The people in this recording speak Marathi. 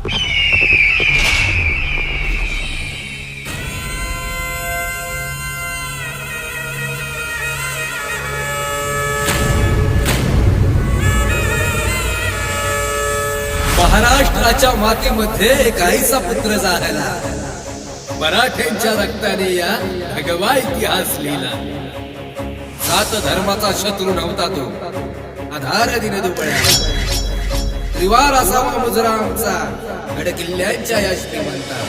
महाराष्ट्राच्या मातीमध्ये काहीसा पुत्र झाला, मराठ्यांच्या रक्ताने या भगवा इतिहास लिहिला. सात धर्माचा शत्रू नव्हता तो, आधार दिन दुबळ्या. त्रिवार असावा मुजरा आमचा, गड किल्ल्यांच्या या श्रीमंता.